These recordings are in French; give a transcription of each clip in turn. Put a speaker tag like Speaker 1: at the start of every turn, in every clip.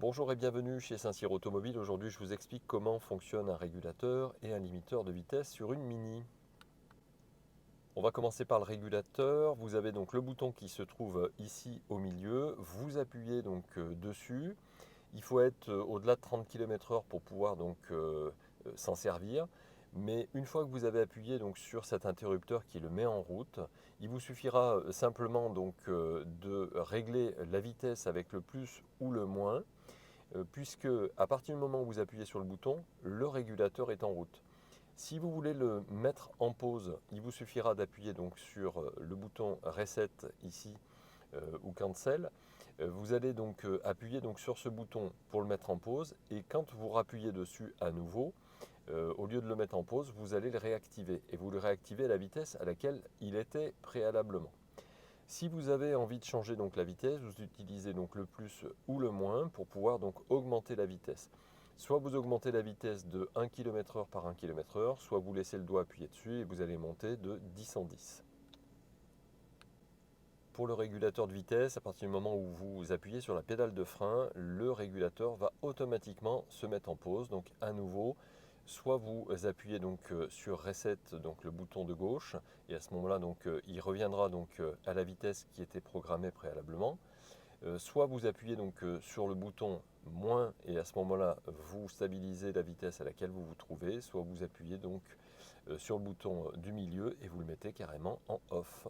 Speaker 1: Bonjour et bienvenue chez Saint-Cyr Automobile. Aujourd'hui, je vous explique comment fonctionne un régulateur et un limiteur de vitesse sur une Mini. On va commencer par le régulateur. Vous avez donc le bouton qui se trouve ici au milieu. Vous appuyez donc dessus. Il faut être au-delà de 30 km/h pour pouvoir donc s'en servir. Mais une fois que vous avez appuyé donc sur cet interrupteur qui le met en route, il vous suffira simplement donc de régler la vitesse avec le plus ou le moins, puisque à partir du moment où vous appuyez sur le bouton, le régulateur est en route. Si vous voulez le mettre en pause, il vous suffira d'appuyer donc sur le bouton Reset ici ou Cancel. Vous allez donc appuyer donc sur ce bouton pour le mettre en pause, et quand vous rappuyez dessus à nouveau, au lieu de le mettre en pause, vous allez le réactiver, et vous le réactivez à la vitesse à laquelle il était préalablement. Si vous avez envie de changer donc la vitesse, vous utilisez donc le plus ou le moins pour pouvoir donc augmenter la vitesse. Soit vous augmentez la vitesse de 1 km/h par 1 km/h, soit vous laissez le doigt appuyé dessus et vous allez monter de 10 en 10. Pour le régulateur de vitesse, à partir du moment où vous appuyez sur la pédale de frein, le régulateur va automatiquement se mettre en pause. Donc à nouveau, soit vous appuyez donc sur Reset, donc le bouton de gauche, et à ce moment-là donc il reviendra donc à la vitesse qui était programmée préalablement. Soit vous appuyez donc sur le bouton moins, et à ce moment-là vous stabilisez la vitesse à laquelle vous vous trouvez, soit vous appuyez donc sur le bouton du milieu et vous le mettez carrément en off.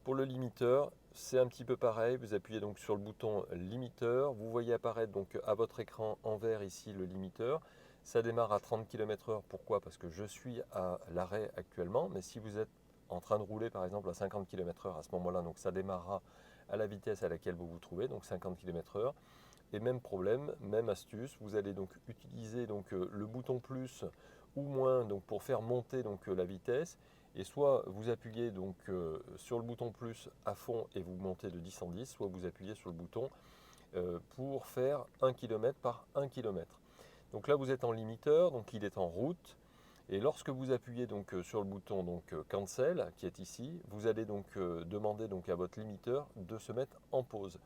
Speaker 1: Pour le limiteur, c'est un petit peu pareil. Vous appuyez donc sur le bouton limiteur. Vous voyez apparaître donc à votre écran en vert ici le limiteur. Ça démarre à 30 km/h. Pourquoi? Parce que je suis à l'arrêt actuellement. Mais si vous êtes en train de rouler par exemple à 50 km/h, à ce moment-là, donc ça démarrera à la vitesse à laquelle vous vous trouvez, donc 50 km/h. Et même problème, même astuce, vous allez donc utiliser donc le bouton plus ou moins donc pour faire monter donc la vitesse, et soit vous appuyez donc sur le bouton plus à fond et vous montez de 10 en 10, soit vous appuyez sur le bouton pour faire 1 km par 1 km. Donc là vous êtes en limiteur, donc il est en route, et lorsque vous appuyez donc sur le bouton donc cancel qui est ici, vous allez donc demander donc à votre limiteur de se mettre en pause.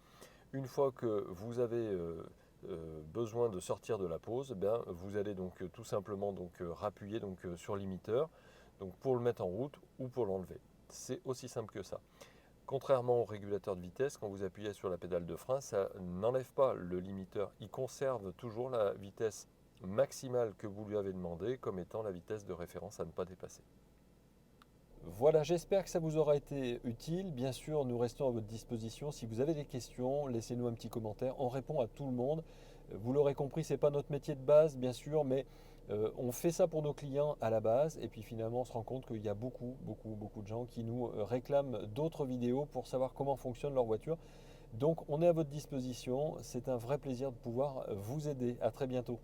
Speaker 1: Une fois que vous avez besoin de sortir de la pause, vous allez donc tout simplement donc rappuyer donc sur limiteur, donc pour le mettre en route ou pour l'enlever. C'est aussi simple que ça. Contrairement au régulateur de vitesse, quand vous appuyez sur la pédale de frein, ça n'enlève pas le limiteur. Il conserve toujours la vitesse maximale que vous lui avez demandé comme étant la vitesse de référence à ne pas dépasser. Voilà, j'espère que ça vous aura été utile. Bien sûr, nous restons à votre disposition. Si vous avez des questions, laissez-nous un petit commentaire. On répond à tout le monde. Vous l'aurez compris, ce n'est pas notre métier de base, bien sûr, mais on fait ça pour nos clients à la base. Et puis finalement, on se rend compte qu'il y a beaucoup de gens qui nous réclament d'autres vidéos pour savoir comment fonctionne leur voiture. Donc, on est à votre disposition. C'est un vrai plaisir de pouvoir vous aider. À très bientôt.